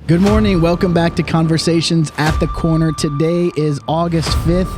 Good morning. Welcome back to Conversations at the Corner. Today is August 5th,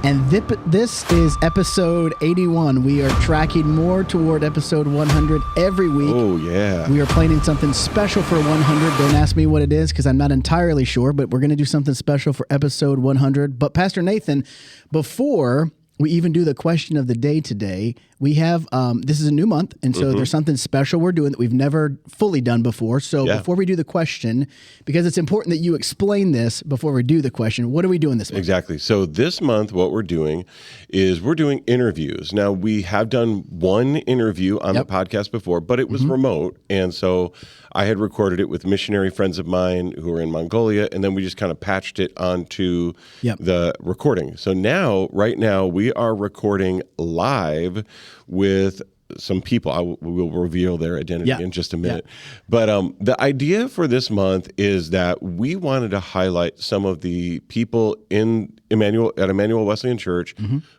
and this is episode 81. We are tracking more toward episode 100 every week. Oh, yeah. We are planning something special for 100. Don't ask me what it is because I'm not entirely sure, but we're going to do something special for episode 100. But Pastor Nathan, before we even do the question of the day today, we have, this is a new month, and so there's something special we're doing that we've never fully done before. So before we do the question, because it's important that you explain this before we do the question, what are we doing this month? Exactly. So this month, what we're doing is we're doing interviews. Now, we have done one interview on the podcast before, but it was remote. And so I had recorded it with missionary friends of mine who are in Mongolia, and then we just kind of patched it onto the recording. So now, right now, we are recording live with some people. We will reveal their identity in just a minute. But the idea for this month is that we wanted to highlight some of the people at Emmanuel Wesleyan Church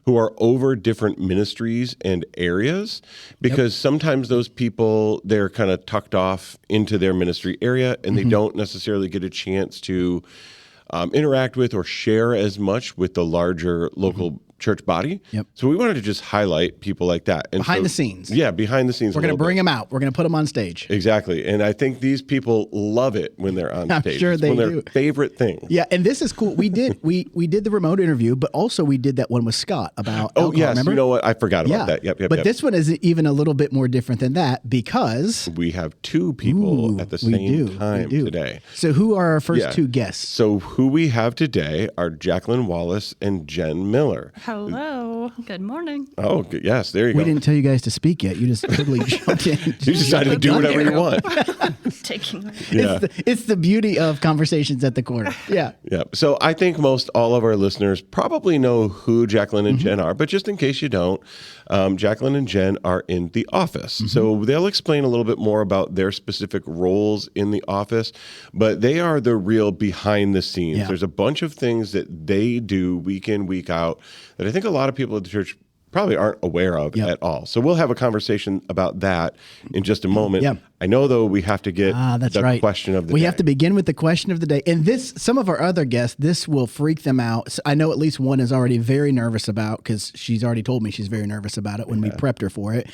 who are over different ministries and areas, because sometimes those people, they're kind of tucked off into their ministry area and they don't necessarily get a chance to interact with or share as much with the larger local church body. So we wanted to just highlight people like that. And behind the scenes. Yeah, behind the scenes. We're going to bring them out. We're going to put them on stage. Exactly. And I think these people love it when they're on stage. I'm sure they do. One of their favorite things. Yeah, and this is cool. We did the remote interview, but also we did that one with Scott about alcohol, yes. remember? You know what? I forgot about that. Yep. But this one is even a little bit more different than that because we have two people at the same time today. So who are our first two guests? So who we have today are Jackquelyn Wallace and Jenn Miller. Hello. Good morning. Oh, yes. There you go. We didn't tell you guys to speak yet. You just totally jumped in. You decided to do whatever you want. Taking It's the beauty of Conversations at the Corner. Yeah. Yeah. So I think most all of our listeners probably know who Jackquelyn and Jenn are, but just in case you don't, Jackquelyn and Jenn are in The Office. So they'll explain a little bit more about their specific roles in The Office, but they are the real behind the scenes. Yeah. There's a bunch of things that they do week in, week out that I think a lot of people at the church probably aren't aware of at all. So we'll have a conversation about that in just a moment. I know, though, we have to get the question of the day. We have to begin with the question of the day. And some of our other guests, this will freak them out. I know at least one is already very nervous about, because she's already told me she's very nervous about it when we prepped her for it.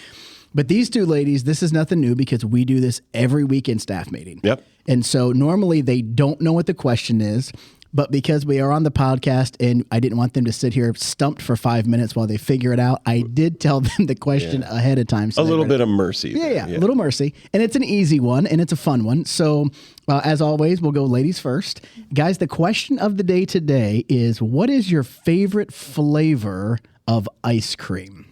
But these two ladies, this is nothing new because we do this every week in staff meeting. And so normally they don't know what the question is. But because we are on the podcast and I didn't want them to sit here stumped for 5 minutes while they figure it out, I did tell them the question ahead of time. So a little bit of mercy. Yeah, a little mercy. And it's an easy one and it's a fun one. So as always, we'll go ladies first. Guys, the question of the day today is, what is your favorite flavor of ice cream?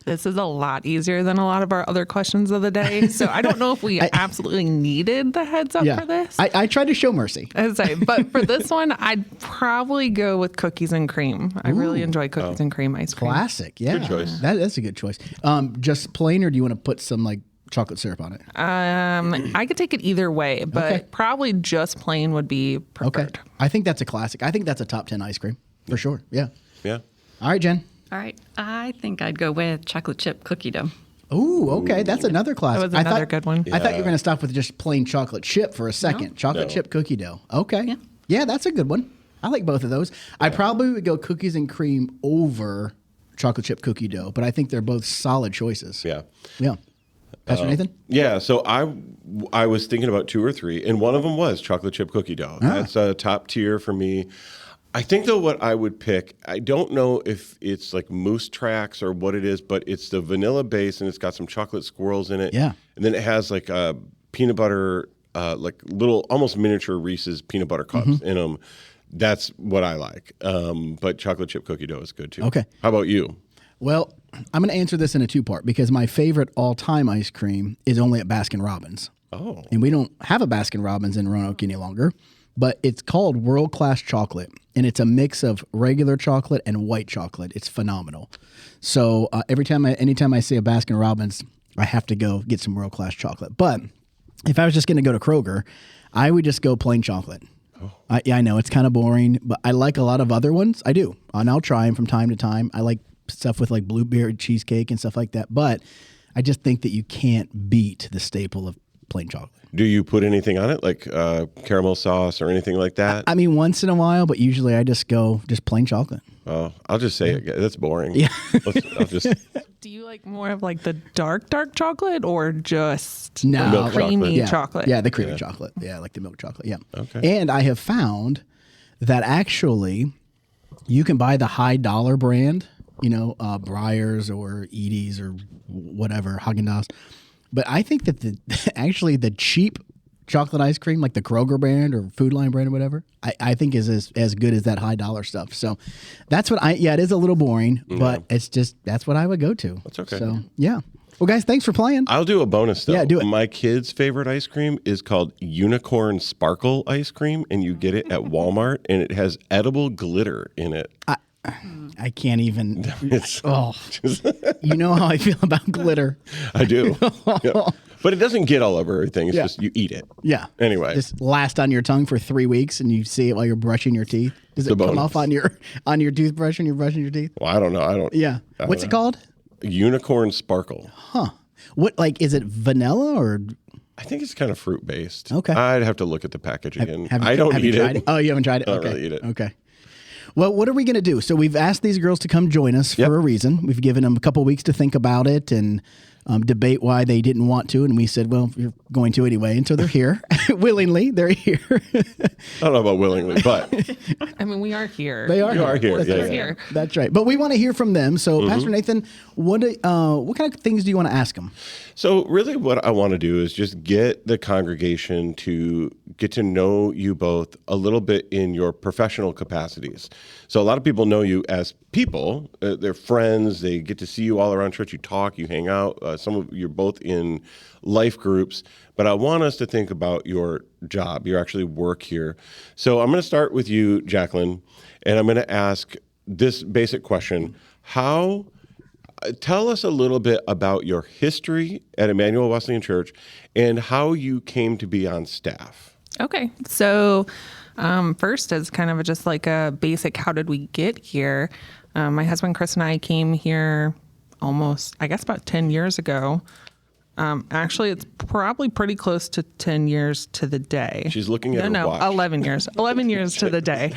This is a lot easier than a lot of our other questions of the day. So I don't know if we absolutely needed the heads up for this. I tried to show mercy. But for this one, I'd probably go with cookies and cream. I really enjoy cookies and cream ice cream. Classic, yeah. Good choice. That's a good choice. Just plain, or do you want to put some chocolate syrup on it? I could take it either way, but probably just plain would be preferred. Okay. I think that's a classic. I think that's a top 10 ice cream for sure. Yeah. Yeah. All right, Jen. All right. I think I'd go with chocolate chip cookie dough. Ooh, okay. That's another classic. That was another good one. I thought you were going to stop with just plain chocolate chip for a second. Chocolate chip cookie dough. Okay. Yeah, that's a good one. I like both of those. I probably would go cookies and cream over chocolate chip cookie dough, but I think they're both solid choices. Yeah. Pastor Nathan? Yeah, so I was thinking about 2 or 3, and one of them was chocolate chip cookie dough. That's a top tier for me. I think, though, what I would pick, I don't know if it's like Moose Tracks or what it is, but it's the vanilla base, and it's got some chocolate swirls in it. Yeah. And then it has like a peanut butter, like little, almost miniature Reese's peanut butter cups in them. That's what I like. But chocolate chip cookie dough is good, too. Okay. How about you? Well, I'm going to answer this in a 2-part because my favorite all-time ice cream is only at Baskin-Robbins. Oh. And we don't have a Baskin-Robbins in Roanoke any longer. But it's called World Class Chocolate, and it's a mix of regular chocolate and white chocolate. It's phenomenal. So anytime I see a Baskin-Robbins, I have to go get some World Class Chocolate. But if I was just going to go to Kroger, I would just go plain chocolate. Oh. I know it's kind of boring, but I like a lot of other ones. I do, and I'll try them from time to time. I like stuff with like blueberry cheesecake and stuff like that. But I just think that you can't beat the staple of plain chocolate. Do you put anything on it, like caramel sauce or anything like that? I mean, once in a while, but usually I just go plain chocolate. Oh, I'll just say it. That's boring. Yeah. I'll just... Do you like more of like the dark chocolate or just milk creamy chocolate? Yeah, the creamy chocolate. Yeah, like the milk chocolate. Yeah. Okay. And I have found that actually you can buy the high dollar brand, Breyers or Edie's or whatever, Haagen-Dazs. But I think that the cheap chocolate ice cream, like the Kroger brand or Food Line brand or whatever, I think is as good as that high dollar stuff. So that's what it is a little boring, but it's just, that's what I would go to. That's okay. So, yeah. Well, guys, thanks for playing. I'll do a bonus, though. Yeah, do it. My kid's favorite ice cream is called Unicorn Sparkle ice cream, and you get it at Walmart, and it has edible glitter in it. I can't even. You know how I feel about glitter. I do. Yeah. But it doesn't get all over everything. It's just you eat it. Yeah. Anyway. Just last on your tongue for 3 weeks and you see it while you're brushing your teeth. Does it come off on your toothbrush when you're brushing your teeth? Well, I don't know. Yeah. What's it called? Unicorn Sparkle. Huh. What, is it vanilla or? I think it's kind of fruit based. Okay. I'd have to look at the packaging. I don't eat it. Oh, you haven't tried it? I don't really eat it. Okay. Well, what are we going to do? So we've asked these girls to come join us for a reason. We've given them a couple weeks to think about it and debate why they didn't want to. And we said, well, you're going to anyway. And so they're here. Willingly, they're here. I don't know about willingly, but. I mean, we are here. They are. You are here. That's right. Here. That's right. But we want to hear from them. So, Pastor Nathan, what kind of things do you want to ask them? So really what I want to do is just get the congregation to get to know you both a little bit in your professional capacities. So a lot of people know you as people. They're friends. They get to see you all around church. You talk, you hang out. You're both in life groups. But I want us to think about your job, your actually work here. So I'm going to start with you, Jackquelyn, and I'm going to ask this basic question. Tell us a little bit about your history at Emmanuel Wesleyan Church and how you came to be on staff. Okay. So first is kind of just like a basic, how did we get here? My husband, Chris, and I came here almost, I guess, about 10 years ago. Actually, it's probably pretty close to 10 years to the day. She's looking at her watch. 11 years. 11 years to the day.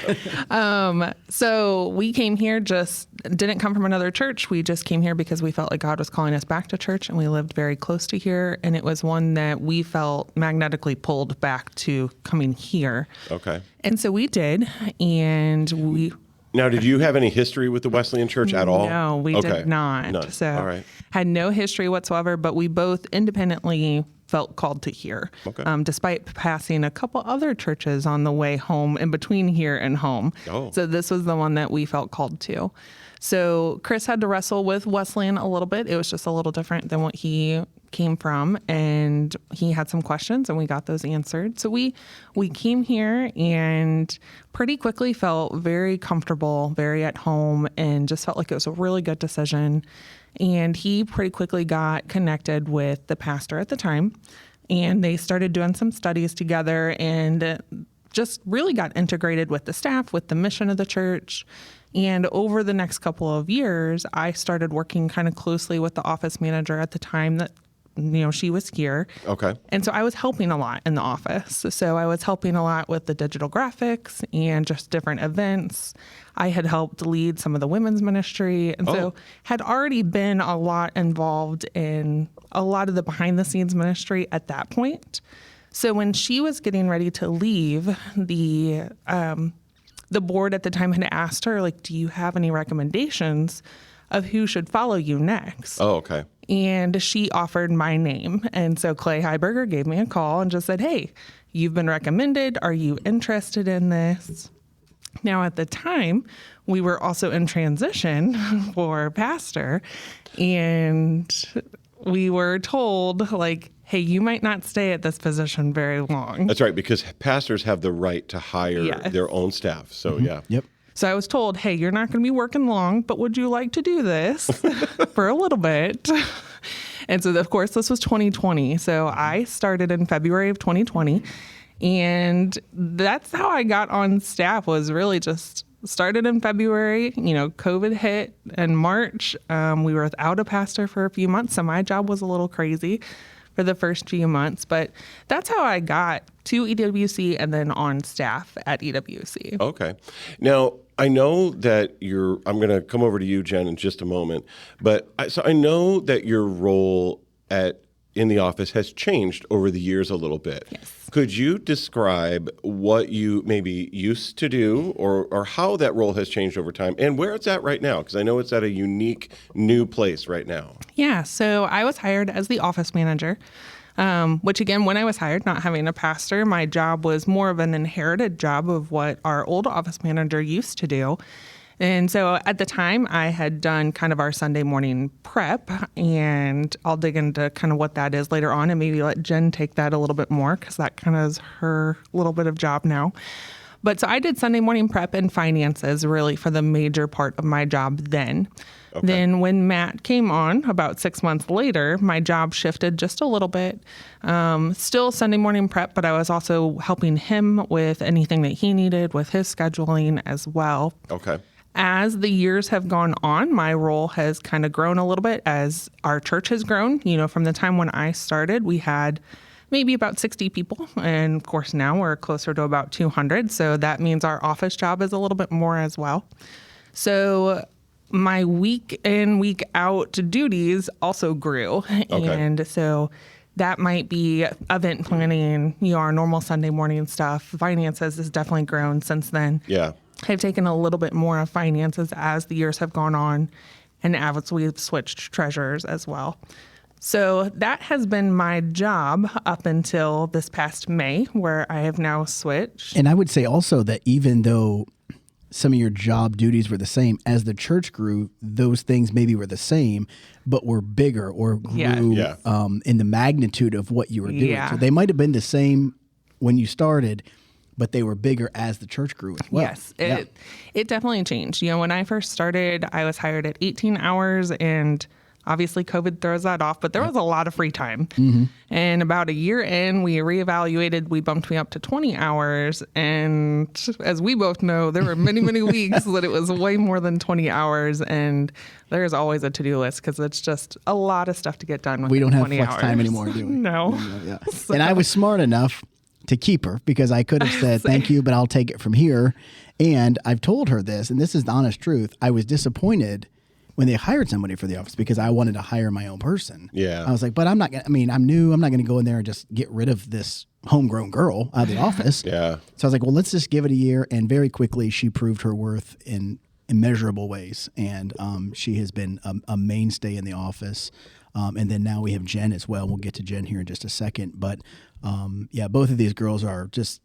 So we came here, didn't come from another church. We just came here because we felt like God was calling us back to church, and we lived very close to here. And it was one that we felt magnetically pulled back to coming here. Okay. And so we did, and we... Now, did you have any history with the Wesleyan Church at all? No, we did not. None. So all right. Had no history whatsoever, but we both independently felt called to here, despite passing a couple other churches on the way home in between here and home. Oh. So this was the one that we felt called to. So Chris had to wrestle with Wesleyan a little bit. It was just a little different than what he came from, and he had some questions, and we got those answered. So we came here and pretty quickly felt very comfortable, very at home, and just felt like it was a really good decision. And he pretty quickly got connected with the pastor at the time, and they started doing some studies together and just really got integrated with the staff, with the mission of the church. And over the next couple of years, I started working kind of closely with the office manager at the time that, she was here. Okay. And so I was helping a lot in the office. So I was helping a lot with the digital graphics and just different events. I had helped lead some of the women's ministry. And so had already been a lot involved in a lot of the behind the scenes ministry at that point. So when she was getting ready to leave, the board at the time had asked her, do you have any recommendations of who should follow you next? Oh, okay. And she offered my name. And so Clay Heiberger gave me a call and just said, hey, you've been recommended. Are you interested in this? Now, at the time, we were also in transition for pastor. And we were told, hey, you might not stay at this position very long. That's right, because pastors have the right to hire their own staff. So, yeah. Yep. So I was told, hey, you're not going to be working long, but would you like to do this for a little bit? And so, of course, this was 2020. So I started in February of 2020. And that's how I got on staff, was really just started in February. COVID hit in March. We were without a pastor for a few months. So my job was a little crazy. for the first few months. But that's how I got to EWC and then on staff at EWC. Okay. Now, I know that I'm going to come over to you, Jen, in just a moment. But I know that your role in the office has changed over the years a little bit. Yes. Could you describe what you maybe used to do or how that role has changed over time and where it's at right now? Because I know it's at a unique new place right now. Yeah. So I was hired as the office manager, which again, when I was hired, not having a pastor, my job was more of an inherited job of what our old office manager used to do. And so at the time, I had done kind of our Sunday morning prep, and I'll dig into kind of what that is later on and maybe let Jen take that a little bit more because that kind of is her little bit of job now. But so I did Sunday morning prep and finances really for the major part of my job then. Okay. Then when Matt came on about 6 months later, my job shifted just a little bit. Still Sunday morning prep, but I was also helping him with anything that he needed with his scheduling as well. Okay. As the years have gone on, my role has kind of grown a little bit as our church has grown. You know, from the time when I started, we had maybe about 60 people. And of course, now we're closer to about 200. So that means our office job is a little bit more as well. So my week in, week out duties also grew. Okay. And so that might be event planning, you know, our normal Sunday morning stuff. Finances has definitely grown since then. Yeah. I've taken a little bit more of finances as the years have gone on, and as we've switched treasurers as well. So that has been my job up until this past May, where I have now switched. And I would say also that even though some of your job duties were the same, as the church grew, those things maybe were the same, but were bigger or grew in the magnitude of what you were doing. Yeah. So they might have been the same when you started, but they were bigger as the church grew as well. Yes, it definitely changed. You know, when I first started, I was hired at 18 hours, and obviously COVID throws that off, but there was a lot of free time. Mm-hmm. And about a year in, we reevaluated, we bumped me up to 20 hours. And as we both know, there were many, many weeks that it was way more than 20 hours. And there's always a to-do list because it's just a lot of stuff to get done with. We don't have 20 flex hours. time anymore, do we? No. Yeah. So. And I was smart enough to keep her because I could have said, thank you, but I'll take it from here. And I've told her this, and this is the honest truth. I was disappointed when they hired somebody for the office because I wanted to hire my own person. Yeah. I was like, but I'm not going to, I'm new. I'm not going to go in there and just get rid of this homegrown girl out of the office. Yeah. So I was like, well, let's just give it a year. And very quickly, she proved her worth in immeasurable ways. And she has been a mainstay in the office. And then now we have Jen as well. We'll get to Jen here in just a second. But both of these girls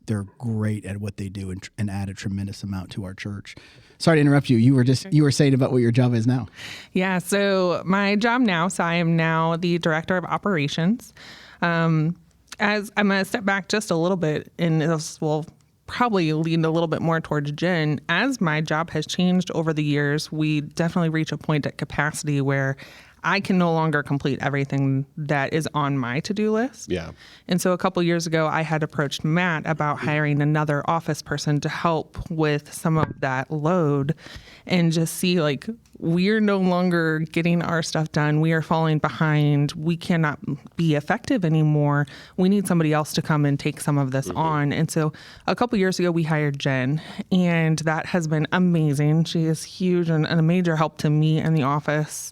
they're great at what they do and add a tremendous amount to our church. Sorry to interrupt you. You were saying about what your job is now. Yeah. So my job now, I am now the director of operations. As I'm going to step back just a little bit, and this will probably lean a little bit more towards Jen. As my job has changed over the years, we definitely reach a point at capacity where I can no longer complete everything that is on my to-do list. Yeah. And so a couple years ago, I had approached Matt about hiring another office person to help with some of that load and just see, like, we're no longer getting our stuff done. We are falling behind. We cannot be effective anymore. We need somebody else to come and take some of this on. And so a couple years ago, we hired Jen, and that has been amazing. She is huge and a major help to me and the office.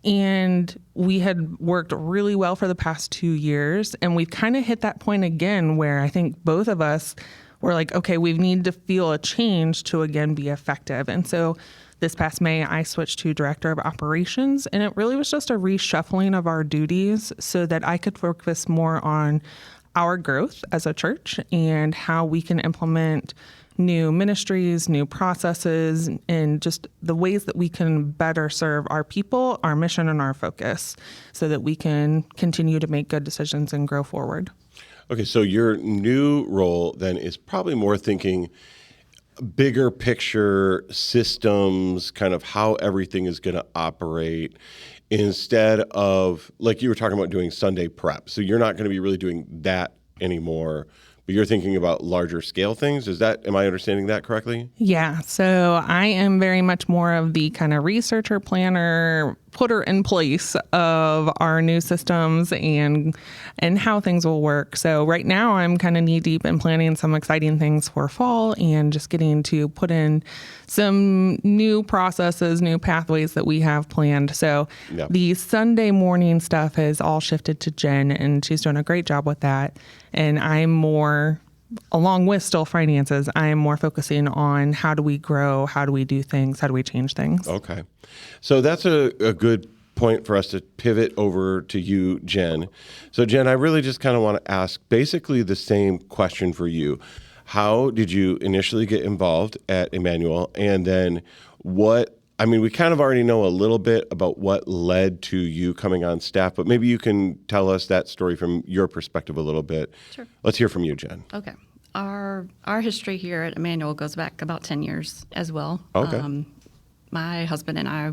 And we had worked really well for the past 2 years. And we've kind of hit that point again where I think both of us were like, okay, we need to feel a change to again be effective. And so this past May, I switched to director of operations. And it really was just a reshuffling of our duties so that I could focus more on our growth as a church and how we can implement new ministries, new processes, and just the ways that we can better serve our people, our mission, and our focus so that we can continue to make good decisions and grow forward. Okay, so your new role then is probably more thinking bigger picture systems, kind of how everything is going to operate instead of, like you were talking about doing Sunday prep. So you're not going to be really doing that anymore, but you're thinking about larger scale things. Am I understanding that correctly? Yeah. So I am very much more of the kind of researcher, planner, putter in place of our new systems and how things will work. So right now I'm kind of knee deep in planning some exciting things for fall and just getting to put in some new processes, new pathways that we have planned. So the Sunday morning stuff has all shifted to Jen, and she's doing a great job with that. And I'm more, along with still finances, I am more focusing on how do we grow, how do we do things, how do we change things. Okay. So that's a good point for us to pivot over to you, Jen. So Jen, I really just kind of want to ask basically the same question for you. How did you initially get involved at Emmanuel? And then we kind of already know a little bit about what led to you coming on staff, but maybe you can tell us that story from your perspective a little bit. Sure. Let's hear from you, Jen. Okay. Our history here at Emmanuel goes back about 10 years as well. Okay. My husband and I,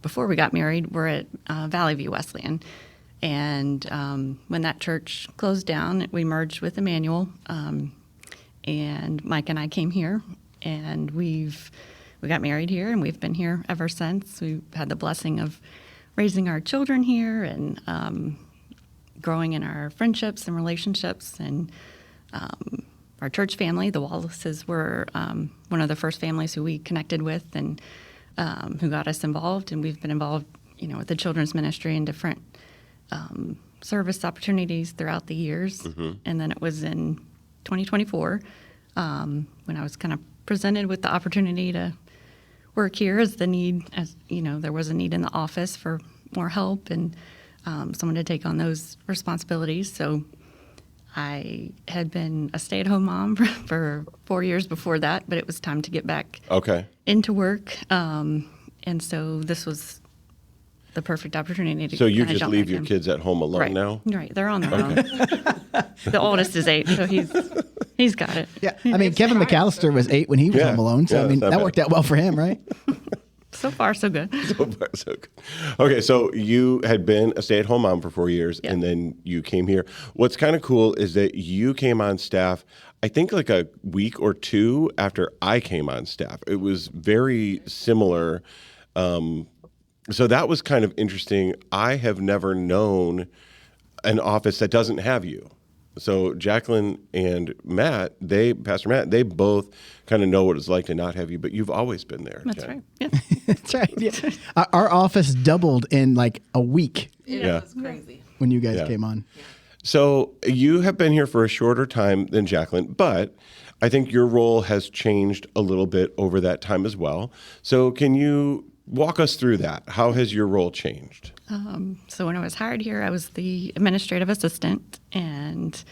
before we got married, were at Valley View Wesleyan. And when that church closed down, we merged with Emmanuel. And Mike and I came here, and we got married here, and we've been here ever since. We've had the blessing of raising our children here and growing in our friendships and relationships. And our church family, the Wallaces, were one of the first families who we connected with and who got us involved. And we've been involved, with the children's ministry in different service opportunities throughout the years. Mm-hmm. And then it was in 2024 when I was kind of presented with the opportunity to work here there was a need in the office for more help and someone to take on those responsibilities. So I had been a stay-at-home mom for 4 years before that, but it was time to get back into work. And so this was the perfect opportunity to. So you just leave your kids at home alone now? Right, they're on their own. The oldest is 8, so he's got it. Yeah, Kevin McAllister was 8 when he was home alone, so that worked out well for him, right? So far, so good. So far, so good. Okay, so you had been a stay-at-home mom for 4 years, and then you came here. What's kind of cool is that you came on staff, I think like a week or two after I came on staff. It was very similar. So that was kind of interesting. I have never known an office that doesn't have you. So Jackquelyn and Pastor Matt, they both kind of know what it's like to not have you, but you've always been there. That's Jen. right. Yeah. That's right. Yeah. Our office doubled in like a week. Yeah, it was crazy when you guys came on. Yeah. So you have been here for a shorter time than Jackquelyn, but I think your role has changed a little bit over that time as well. So can you walk us through that? How has your role changed? So when I was hired here, I was the administrative assistant, and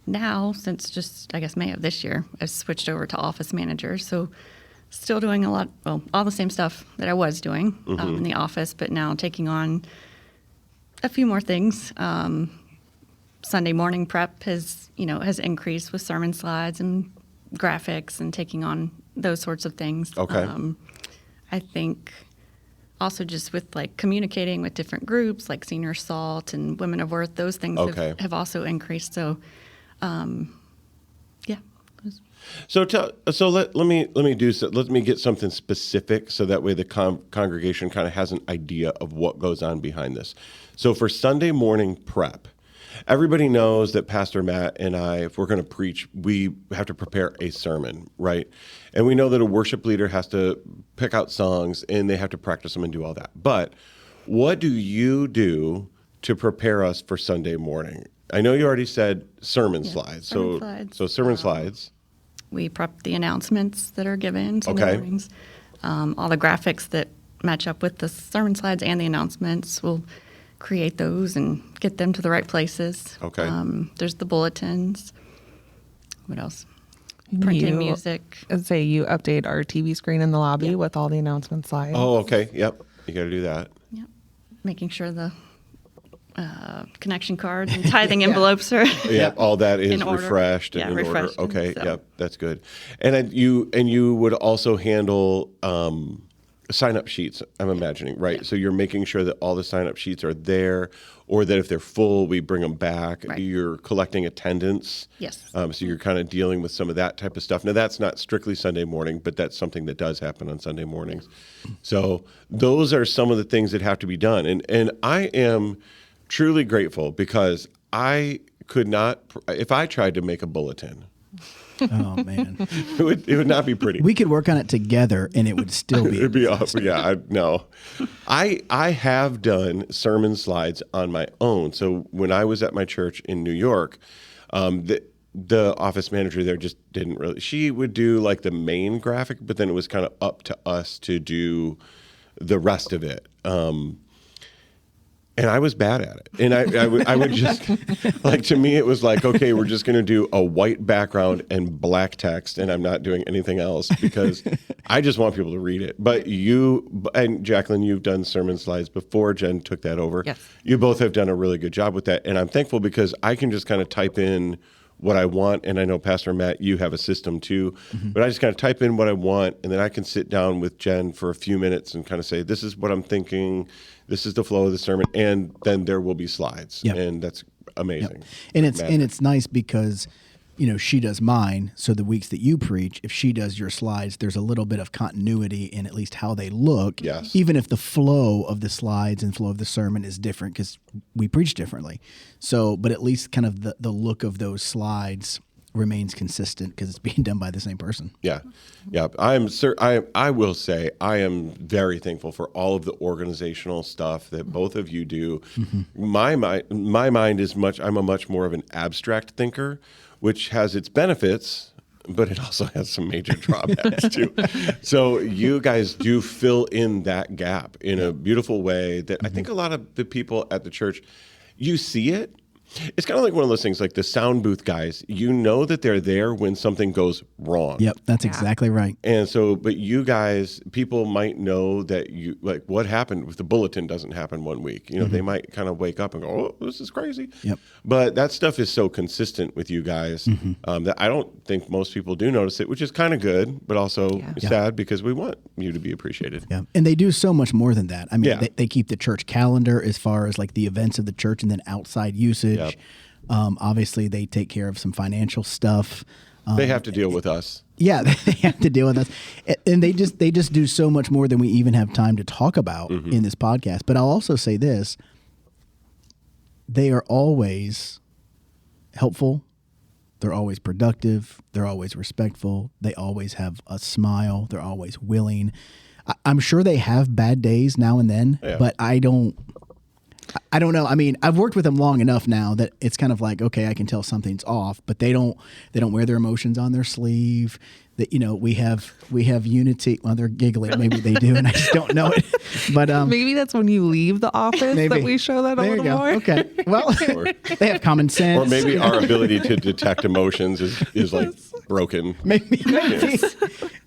now, since just, I guess, May of this year, I've switched over to office manager. So still doing all the same stuff that I was doing in the office, but now taking on a few more things. Sunday morning prep has increased with sermon slides and graphics and taking on those sorts of things. Okay. I think also just with like communicating with different groups like Senior Salt and Women of Worth, those things have also increased. So, yeah. So let me get something specific so that way the congregation kind of has an idea of what goes on behind this. So for Sunday morning prep, everybody knows that Pastor Matt and I, if we're going to preach, we have to prepare a sermon, right? And we know that a worship leader has to pick out songs and they have to practice them and do all that. But what do you do to prepare us for Sunday morning? I know you already said sermon slides. So sermon slides. We prep the announcements that are given Sunday mornings. All the graphics that match up with the sermon slides and the announcements, we'll create those and get them to the right places. Okay. There's the bulletins. What else? Printing music. I'd say you update our TV screen in the lobby with all the announcement slides. Oh, okay. Yep. You got to do that. Yep. Making sure the connection cards and tithing envelopes are all that is refreshed and in order. Okay. So. Yep. That's good. And you would also handle sign-up sheets, I'm imagining, right? Yeah. So you're making sure that all the sign-up sheets are there, or that if they're full, we bring them back. Right. You're collecting attendance. Yes. So you're kind of dealing with some of that type of stuff. Now, that's not strictly Sunday morning, but that's something that does happen on Sunday mornings. So those are some of the things that have to be done. And I am truly grateful, because I could not, if I tried to make a bulletin, oh man, it would not be pretty. We could work on it together, and it would still be. It'd be awful. Yeah, I have done sermon slides on my own. So when I was at my church in New York, the office manager there just didn't really. She would do like the main graphic, but then it was kind of up to us to do the rest of it. And I was bad at it. And I would just, like, to me, it was like, okay, we're just going to do a white background and black text, and I'm not doing anything else, because I just want people to read it. But you, and Jackquelyn, you've done sermon slides before. Jen took that over. Yes. You both have done a really good job with that. And I'm thankful, because I can just kind of type in what I want. And I know, Pastor Matt, you have a system too. Mm-hmm. But I just kind of type in what I want, and then I can sit down with Jen for a few minutes and kind of say, this is what I'm thinking. This is the flow of the sermon, and then there will be slides, and that's amazing. Yep. And it's nice, because she does mine, so the weeks that you preach, if she does your slides, there's a little bit of continuity in at least how they look. Yes. Even if the flow of the slides and flow of the sermon is different, because we preach differently. So, but at least kind of the look of those slides remains consistent, because it's being done by the same person. Yeah. I will say I am very thankful for all of the organizational stuff that both of you do. Mm-hmm. My mind is I'm a much more of an abstract thinker, which has its benefits, but it also has some major drawbacks too. So you guys do fill in that gap in a beautiful way that I think a lot of the people at the church, you see it. It's kind of like one of those things, like the sound booth guys, that they're there when something goes wrong. Yep, that's exactly right. And so, but you guys, people might know that what happened if the bulletin doesn't happen one week. They might kind of wake up and go, oh, this is crazy. Yep. But that stuff is so consistent with you guys that I don't think most people do notice it, which is kind of good, but also sad, because we want you to be appreciated. Yeah, and they do so much more than that. I mean, they keep the church calendar as far as like the events of the church, and then outside usage. Yep. Obviously, they take care of some financial stuff. They have to deal with us. Yeah, they have to deal with us, and they just do so much more than we even have time to talk about in this podcast. But I'll also say this: they are always helpful. They're always productive. They're always respectful. They always have a smile. They're always willing. I'm sure they have bad days now and then, but I don't know. I mean, I've worked with them long enough now that it's kind of like, okay, I can tell something's off, but they don't wear their emotions on their sleeve. That we have unity. Well, they're giggling. Maybe they do, and I just don't know it. But maybe that's when you leave the office that we show that a little more. Okay. Well, they have common sense. Or maybe our ability to detect emotions is like broken. Maybe.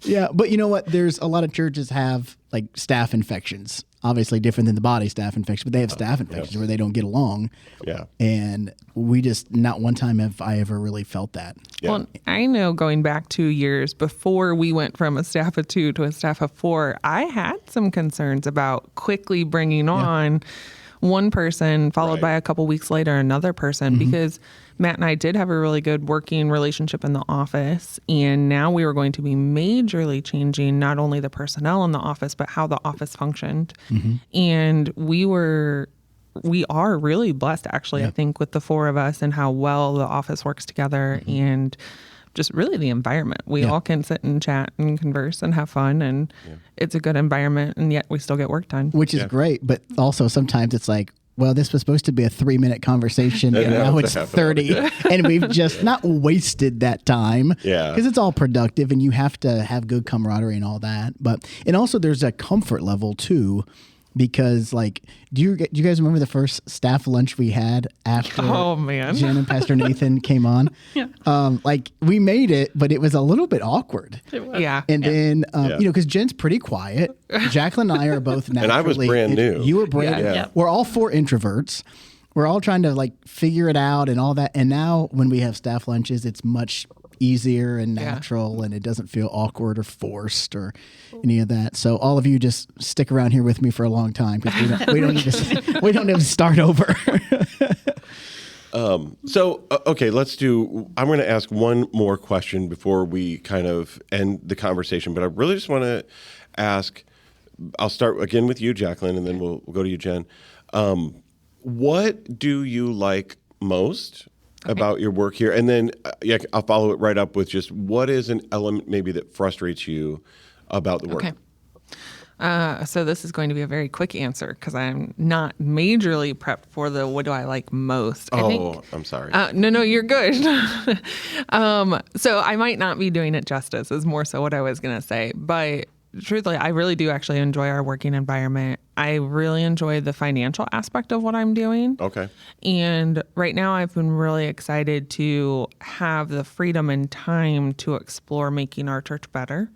Yeah, but you know what? There's a lot of churches have like staph infections. Obviously different than the body staph infection, but they have staph infections where they don't get along. Yeah. And we just, not one time have I ever really felt that. Yeah. Well, I know going back 2 years before we went from a staff of 2 to a staff of 4, I had some concerns about quickly bringing on one person followed by a couple weeks later another person, because Matt and I did have a really good working relationship in the office, and now we were going to be majorly changing not only the personnel in the office but how the office functioned. And we are really blessed, actually, I think, with the 4 of us and how well the office works together, and just really the environment. We all can sit and chat and converse and have fun, and it's a good environment, and yet we still get work done. Which is great, but also sometimes it's like, well, this was supposed to be a 3-minute conversation, and now it's 30, and we've just not wasted that time. Yeah. Because it's all productive, and you have to have good camaraderie and all that. And also there's a comfort level, too, because, like, do you guys remember the first staff lunch we had after Jen and Pastor Nathan came on? Like, we made it, but it was a little bit awkward. It was. Yeah. And then, because Jen's pretty quiet. Jackquelyn and I are both naturally. And I was brand new. You were brand new. Yeah. We're all 4 introverts. We're all trying to, like, figure it out and all that. And now when we have staff lunches, it's much easier and natural, and it doesn't feel awkward or forced or any of that. So all of you just stick around here with me for a long time, because we don't need to start over. Okay, I'm going to ask one more question before we kind of end the conversation, but I really just want to ask, I'll start again with you, Jackquelyn, and then we'll go to you, Jenn. What do you like most about your work here? And then I'll follow it right up with just what is an element maybe that frustrates you about the work? Okay. So this is going to be a very quick answer because I'm not majorly prepped for the what do I like most. I'm sorry. No, you're good. So I might not be doing it justice is more so what I was going to say. But truthfully, I really do actually enjoy our working environment. I really enjoy the financial aspect of what I'm doing. Okay. And right now I've been really excited to have the freedom and time to explore making our church better.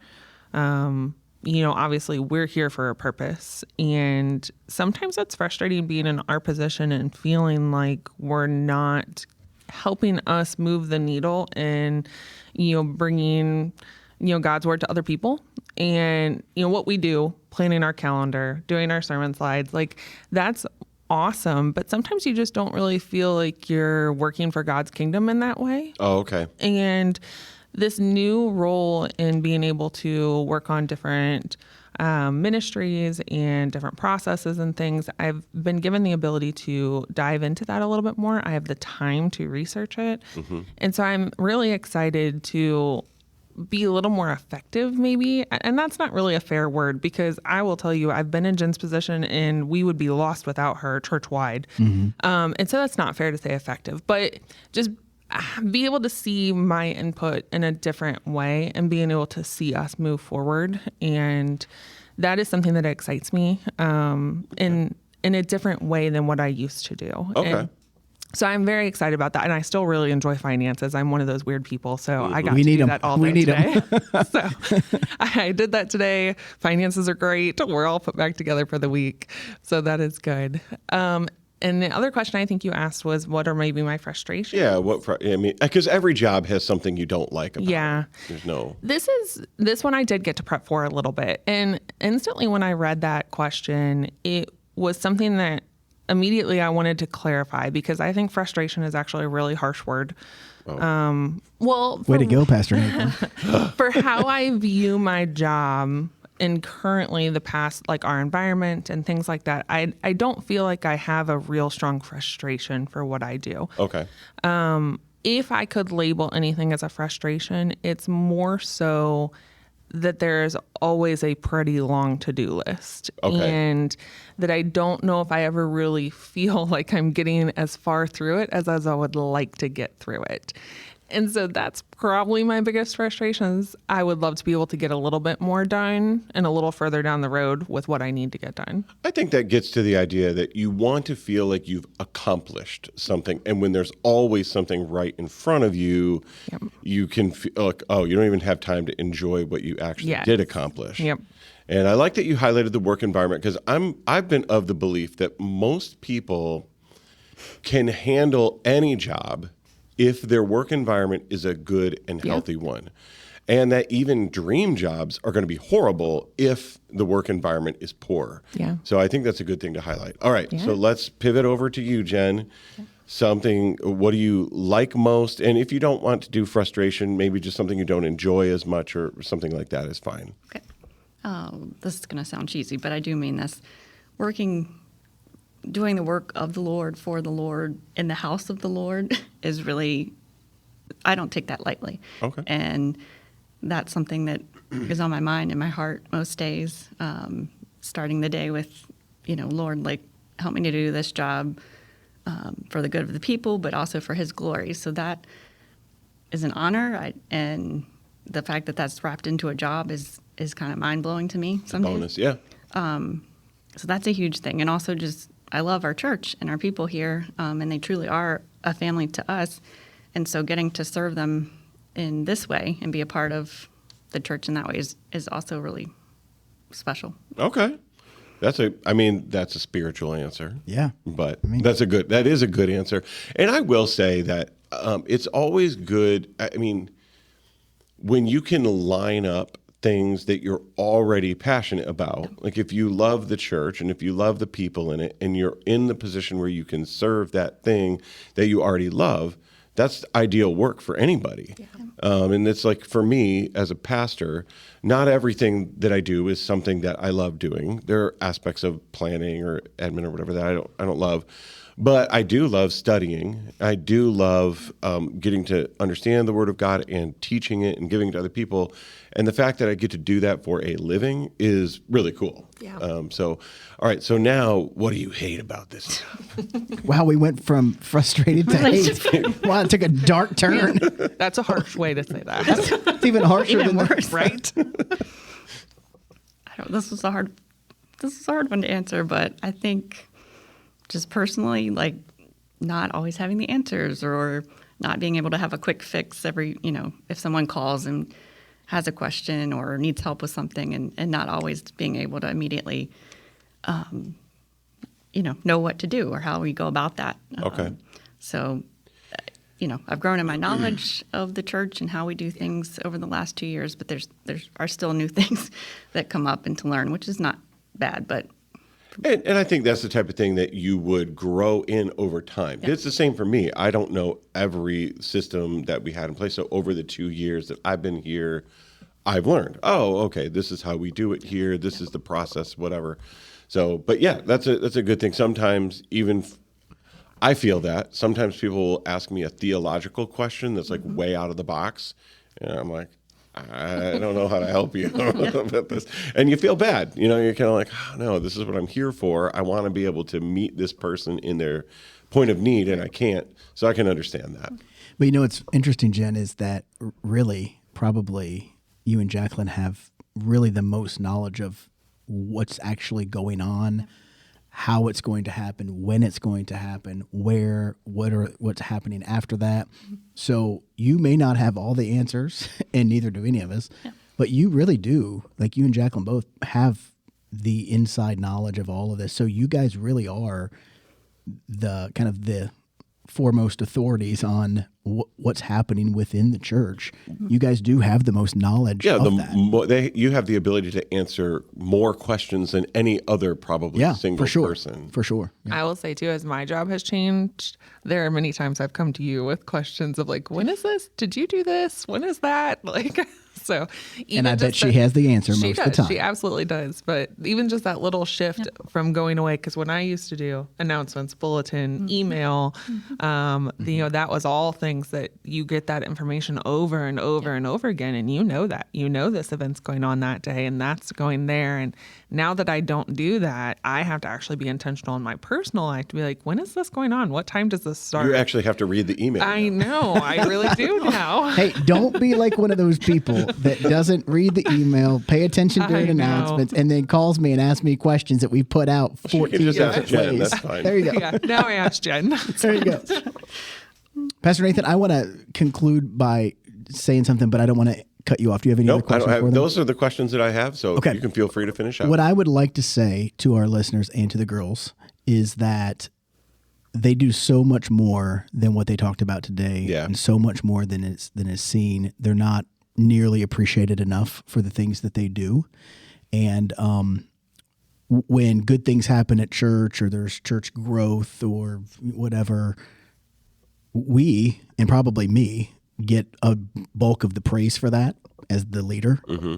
Obviously we're here for a purpose, and sometimes it's frustrating being in our position and feeling like we're not helping us move the needle and, bringing, God's word to other people. And, what we do, planning our calendar, doing our sermon slides, like that's awesome. But sometimes you just don't really feel like you're working for God's kingdom in that way. Oh, okay. And this new role in being able to work on different ministries and different processes and things, I've been given the ability to dive into that a little bit more. I have the time to research it. Mm-hmm. And so I'm really excited to be a little more effective maybe. And that's not really a fair word, because I will tell you, I've been in Jenn's position and we would be lost without her church-wide. Mm-hmm. And so that's not fair to say effective, but just be able to see my input in a different way and being able to see us move forward. And that is something that excites me in a different way than what I used to do. Okay. And so I'm very excited about that. And I still really enjoy finances. I'm one of those weird people. So I got to do that all day today. So I did that today. Finances are great. We're all put back together for the week. So that is good. And the other question I think you asked was, what are maybe my frustrations? Yeah, because every job has something you don't like about it. There's no... This one I did get to prep for a little bit. And instantly when I read that question, it was something that immediately I wanted to clarify, because I think frustration is actually a really harsh word. Oh. Way to go, Pastor Nathan. For how I view my job and currently the past, like our environment and things like that, I don't feel like I have a real strong frustration for what I do. Okay. If I could label anything as a frustration, it's more so that there's always a pretty long to-do list. Okay. And that I don't know if I ever really feel like I'm getting as far through it as I would like to get through it. And so that's probably my biggest frustrations. I would love to be able to get a little bit more done and a little further down the road with what I need to get done. I think that gets to the idea that you want to feel like you've accomplished something. And when there's always something right in front of you, yep, you can feel like, oh, you don't even have time to enjoy what you actually did accomplish. Yep. And I like that you highlighted the work environment, because I've been of the belief that most people can handle any job if their work environment is a good and healthy one. And that even dream jobs are going to be horrible if the work environment is poor. Yeah. So I think that's a good thing to highlight. All right, so let's pivot over to you, Jenn. Okay. What do you like most? And if you don't want to do frustration, maybe just something you don't enjoy as much or something like that is fine. Okay. This is going to sound cheesy, but I do mean this. Doing the work of the Lord, for the Lord, in the house of the Lord is really, I don't take that lightly. Okay. And that's something that is on my mind and my heart most days, starting the day with, Lord, like, help me to do this job for the good of the people, but also for his glory. So that is an honor. And the fact that that's wrapped into a job is kind of mind-blowing to me sometimes. Bonus, yeah. So that's a huge thing. And also just, I love our church and our people here, and they truly are a family to us. And so getting to serve them in this way and be a part of the church in that way is also really special. Okay. That's a spiritual answer. Yeah. But that is a good answer. And I will say that it's always good. when you can line up things that you're already passionate about, like if you love the church and if you love the people in it and you're in the position where you can serve that thing that you already love, that's ideal work for anybody. And it's like, for me as a pastor, not everything that I do is something that I love doing. There are aspects of planning or admin or whatever that I don't love. But I do love studying. I do love getting to understand the Word of God and teaching it and giving it to other people. And the fact that I get to do that for a living is really cool. Yeah. All right. So now, what do you hate about this? Wow, we went from frustrated to hate. Wow, it took a dark turn. That's a harsh way to say that. It's even harsher Even than worse. Right? This is a hard one to answer, but I think just personally, like not always having the answers or not being able to have a quick fix if someone calls and has a question or needs help with something and not always being able to immediately, know what to do or how we go about that. Okay. So, I've grown in my knowledge of the church and how we do things over the last 2 years, but there are still new things that come up and to learn, which is not bad, but. And I think that's the type of thing that you would grow in over time. Yeah. It's the same for me. I don't know every system that we had in place. So over the 2 years that I've been here, I've learned, okay, this is how we do it here. This is the process, whatever. So, but yeah, that's a good thing. Sometimes I feel that. Sometimes people will ask me a theological question that's like way out of the box. And I'm like, I don't know how to help you about this. And you feel bad. You're kind of like, oh, no, this is what I'm here for. I want to be able to meet this person in their point of need, and I can't. So I can understand that. But what's interesting, Jen, is that really probably you and Jackquelyn have really the most knowledge of what's actually going on, how it's going to happen, when it's going to happen, what's happening after that. So you may not have all the answers, and neither do any of us, but you really do. Like you and Jackquelyn both have the inside knowledge of all of this. So you guys really are the kind of the foremost authorities on what's happening within the church. You guys do have the most knowledge of that. You have the ability to answer more questions than any other single person. For sure. Yeah. I will say too, as my job has changed, there are many times I've come to you with questions of like, when is this? Did you do this? When is that? Like, so even and I bet she has the answer most of the time. She absolutely does. But even just that little shift from going away, because when I used to do announcements, bulletin, email, that was all things that you get that information over and over and over again. And that, this event's going on that day and that's going there. And now that I don't do that, I have to actually be intentional in my personal life to be like, when is this going on? What time does this start? You actually have to read the email. I know. I really do now. Hey, don't be like one of those people that doesn't read the email, pay attention during announcements, and then calls me and asks me questions that we put out 14 just different ask Jen, ways. that's fine. There you go. Yeah, now I ask Jen. There you go. Pastor Nathan, I want to conclude by saying something, but I don't want to cut you off. Do you have any other questions for them? Those are the questions that I have, so you can feel free to finish up. What I would like to say to our listeners and to the girls is that they do so much more than what they talked about today, and so much more than is seen. They're not nearly appreciated enough for the things that they do. And when good things happen at church or there's church growth or whatever, we, and probably me, get a bulk of the praise for that as the leader. Mm-hmm.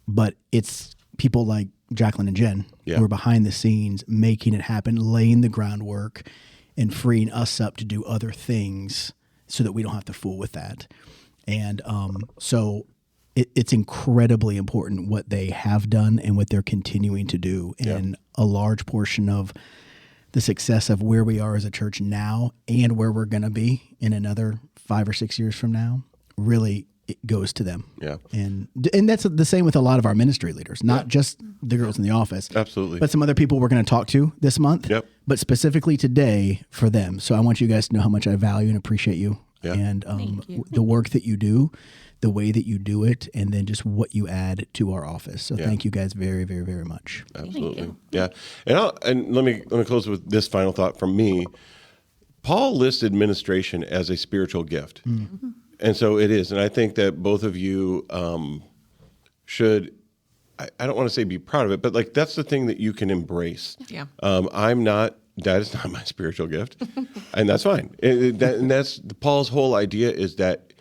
But it's people like Jackquelyn and Jenn who are behind the scenes making it happen, laying the groundwork and freeing us up to do other things so that we don't have to fool with that. And so it's incredibly important what they have done and what they're continuing to do. And a large portion of the success of where we are as a church now and where we're going to be in another 5 or 6 years from now, really it goes to them. Yeah. And that's the same with a lot of our ministry leaders, not just the girls in the office. Absolutely. But some other people we're going to talk to this month, but specifically today for them. So I want you guys to know how much I value and appreciate you and the work that you do, the way that you do it, and then just what you add to our office. So thank you guys very, very, very much. Absolutely. Yeah. And let me close with this final thought from me. Paul listed ministration as a spiritual gift. Mm-hmm. And so it is. And I think that both of you should, I don't want to say be proud of it, but like that's the thing that you can embrace. Yeah. That is not my spiritual gift. And that's fine. And that's Paul's whole idea is that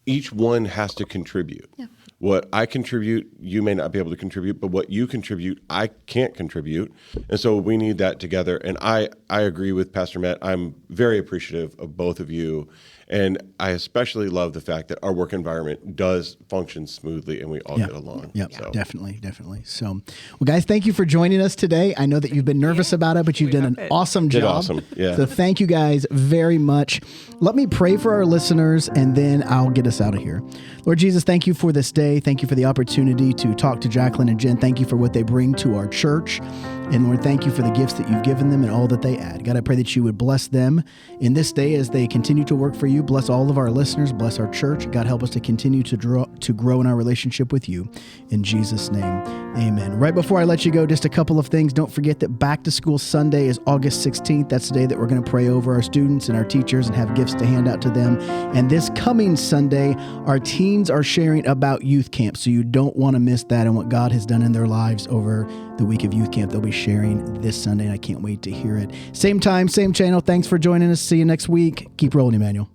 each one has to contribute. Yeah. What I contribute, you may not be able to contribute, but what you contribute, I can't contribute. And so we need that together. And I agree with Pastor Matt. I'm very appreciative of both of you. And I especially love the fact that our work environment does function smoothly and we all get along. Yep, so. Definitely. So, well, guys, thank you for joining us today. I know that you've been nervous about it, but you've done an awesome job. Awesome. Yeah. So thank you guys very much. Let me pray for our listeners, and then I'll get us out of here. Lord Jesus, thank you for this day. Thank you for the opportunity to talk to Jackquelyn and Jenn. Thank you for what they bring to our church. And Lord, thank you for the gifts that you've given them and all that they add. God, I pray that you would bless them in this day as they continue to work for you. Bless all of our listeners. Bless our church. God, help us to continue to grow in our relationship with you. In Jesus' name, amen. Right before I let you go, just a couple of things. Don't forget that Back to School Sunday is August 16th. That's the day that we're going to pray over our students and our teachers and have gifts to hand out to them. And this coming Sunday, our teens are sharing about youth camp. So you don't want to miss that and what God has done in their lives over the week of youth camp. They'll be sharing this Sunday, and I can't wait to hear it. Same time, same channel. Thanks for joining us. See you next week. Keep rolling, Emmanuel.